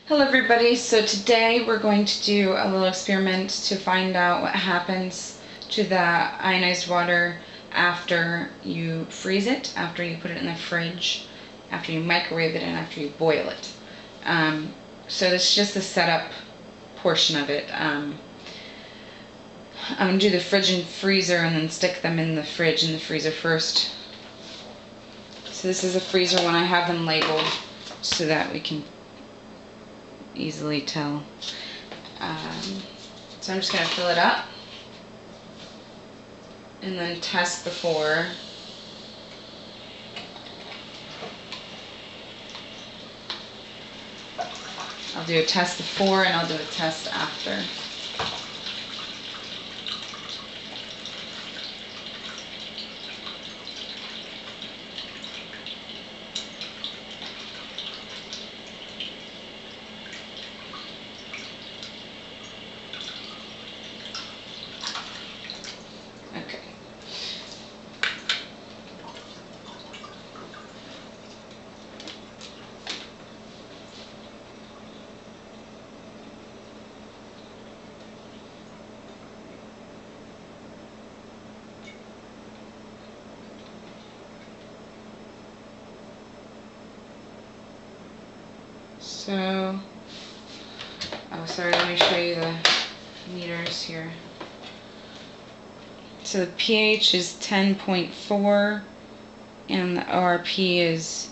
Hello everybody, so today we're going to do a little experiment to find out what happens to the ionized water after you freeze it, after you put it in the fridge, after you microwave it, and after you boil it. So this is just the setup portion of it. I'm going to do the fridge and freezer and then stick them in the fridge and the freezer first. So this is a freezer one. I have them labeled so that we can easily tell. So I'm just going to fill it up and then test before. I'll do a test before and I'll do a test after. Okay. So, oh sorry, let me show you the meters here. So the pH is 10.4 and the ORP is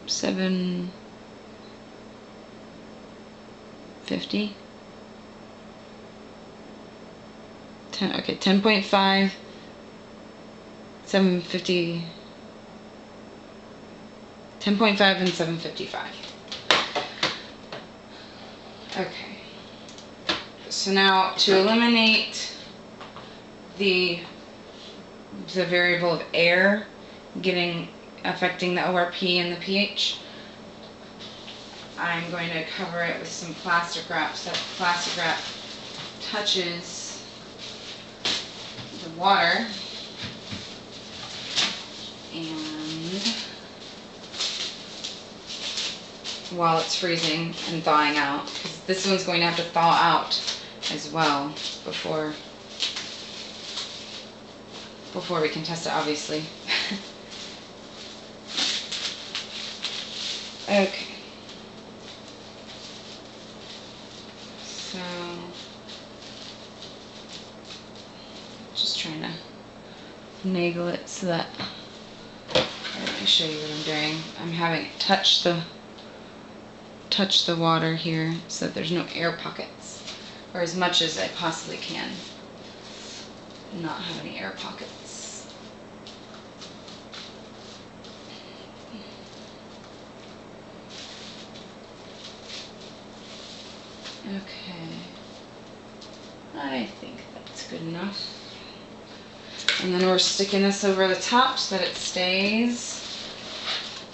750. 10.5, 750. 10.5 and 755. Okay. So now to eliminate the variable of air affecting the ORP and the pH, I'm going to cover it with some plastic wrap so that the plastic wrap touches the water and while it's freezing and thawing out, because this one's going to have to thaw out as well before we can test it, obviously. Okay. So, just trying to finagle it so that, let me show you what I'm doing. I'm having it touch the water here so that there's no air pockets, or as much as I possibly can not have any air pockets. Okay, I think that's good enough. And then we're sticking this over the top so that it stays,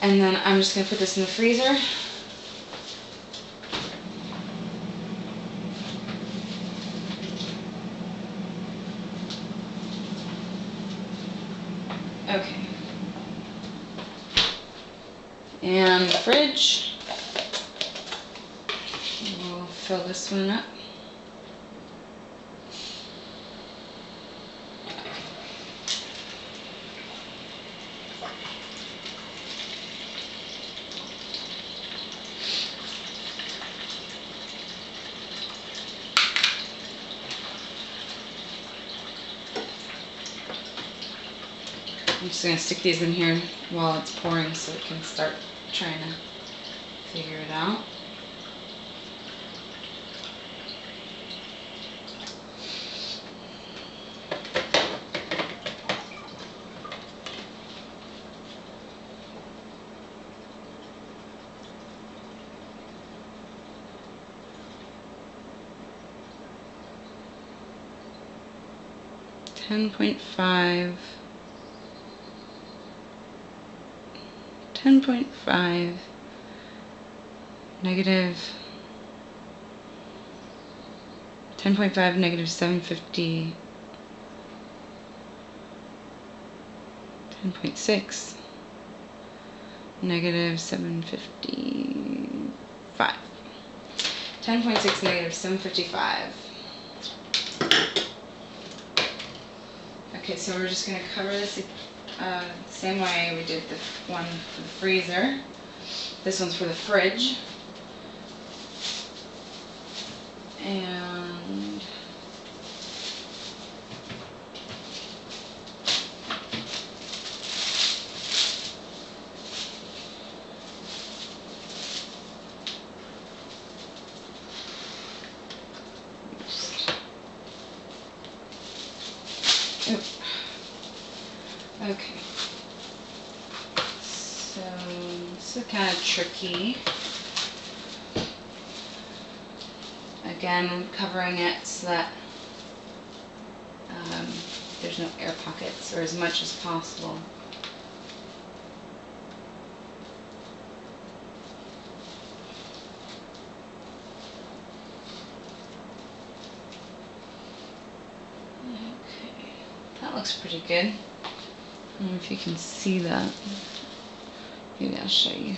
and then I'm just going to put this in the freezer. Okay. And the fridge. We'll fill this one up. I'm just going to stick these in here while it's pouring so it can start trying to figure it out. .5 10.5 negative 10.5 negative 750 10.6 negative 755. 10.6 negative 755. Okay, so we're just going to cover this same way we did the one for the freezer. This one's for the fridge. And okay, so this is kind of tricky. Again, covering it so that there's no air pockets, or as much as possible. Okay, that looks pretty good. I don't know if you can see that. Maybe I'll show you.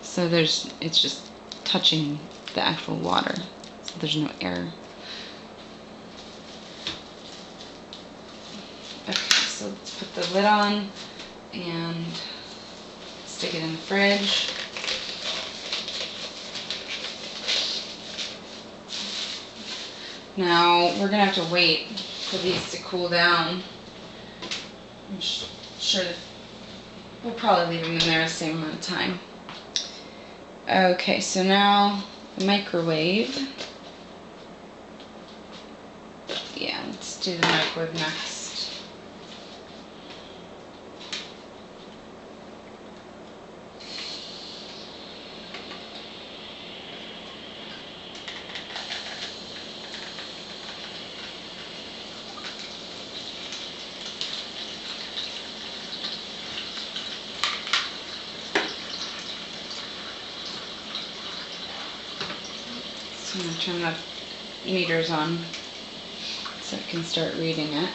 So it's just touching the actual water, so there's no air. Okay, so let's put the lid on and stick it in the fridge. Now we're gonna have to wait for these to cool down. I'm sure that we'll probably leave them in there the same amount of time. Okay, so now the microwave. Yeah, let's do the microwave next. I'm going to turn the meters on so I can start reading it.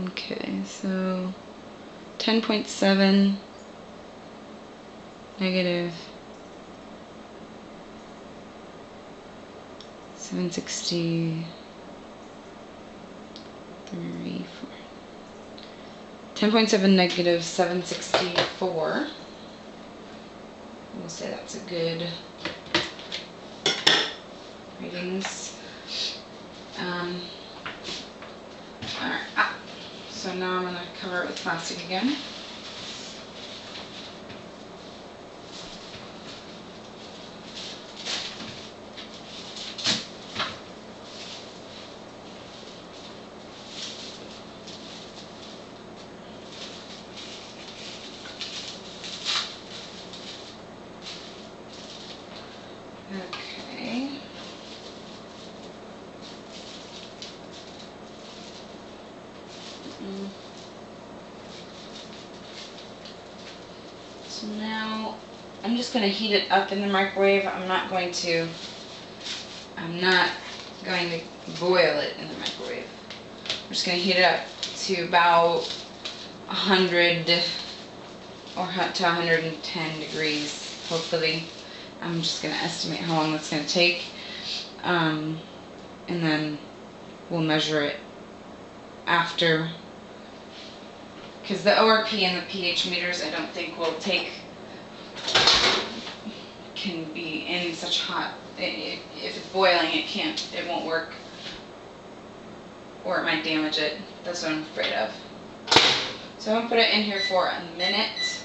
Okay, so 10.7 negative 763 4. 10.7 negative 764. We'll say that's a good readings. Alright. So now I'm going to cover it with plastic again. Okay. So now I'm just going to heat it up in the microwave. I'm not going to boil it in the microwave. I'm just going to heat it up to about 100 or to 110 degrees, hopefully. I'm just going to estimate how long that's going to take, and then we'll measure it after, because the ORP and the pH meters I don't think can be in such hot, if it's boiling it won't work, or it might damage it. That's what I'm afraid of. So I'm going to put it in here for a minute.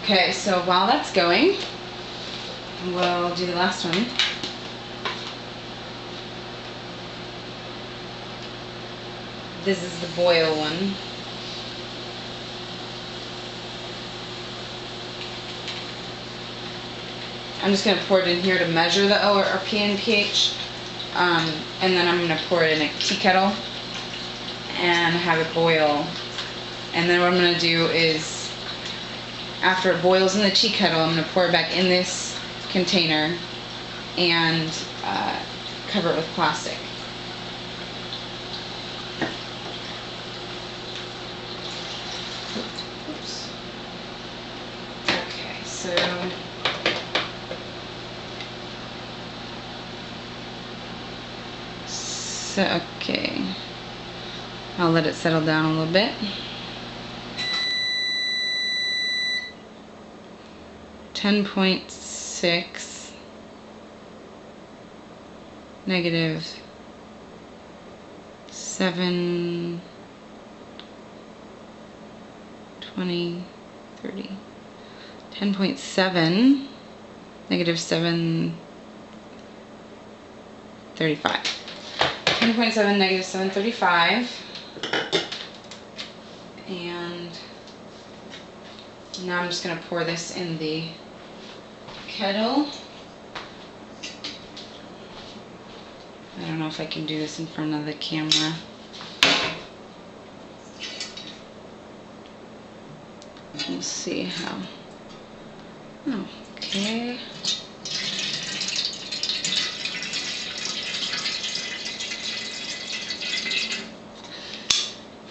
Okay, so while that's going, we'll do the last one. This is the boil one. I'm just going to pour it in here to measure the ORP and pH. And then I'm going to pour it in a tea kettle and have it boil. And then what I'm going to do is, after it boils in the tea kettle, I'm going to pour it back in this container and cover it with plastic. Oops. Okay, so okay, I'll let it settle down a little bit. -10.6, -7, 20, 30, 10.7, -7, 35. 10.7, -735, and now I'm just going to pour this in the kettle. I don't know if I can do this in front of the camera. We'll see how. Okay.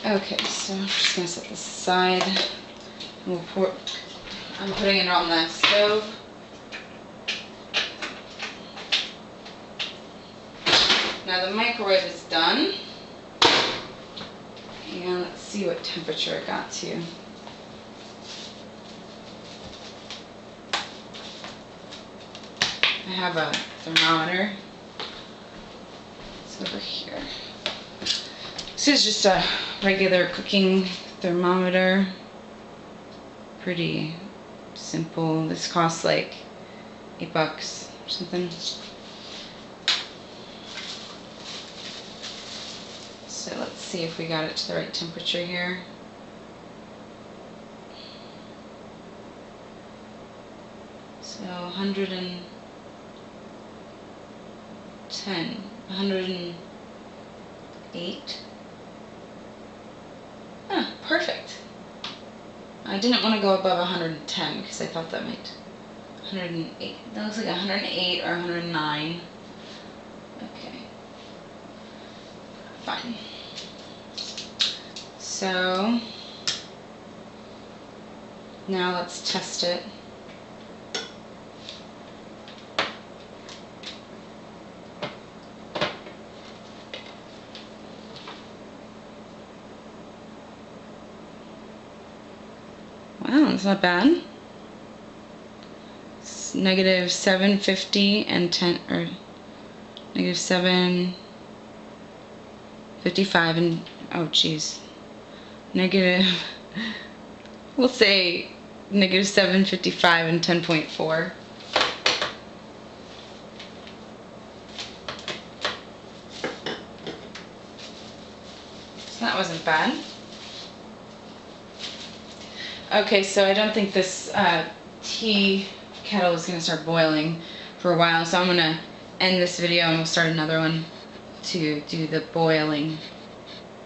Okay, so I'm just going to set this aside. We'll pour. I'm putting it on the stove. Now the microwave is done. And let's see what temperature it got to. I have a thermometer. It's over here. This is just a regular cooking thermometer. Pretty simple. This costs like $8 or something. So let's see if we got it to the right temperature here. So 110, 108. Perfect. I didn't want to go above 110 because I thought that might. 108. That looks like 108 or 109. Okay. Fine. So now let's test it. Wow, that's not bad. It's -750 and 10, or -755 and, oh geez, we'll say -755 and 10.4. So that wasn't bad. Okay, so I don't think this tea kettle is going to start boiling for a while, so I'm going to end this video and we'll start another one to do the boiling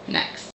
next.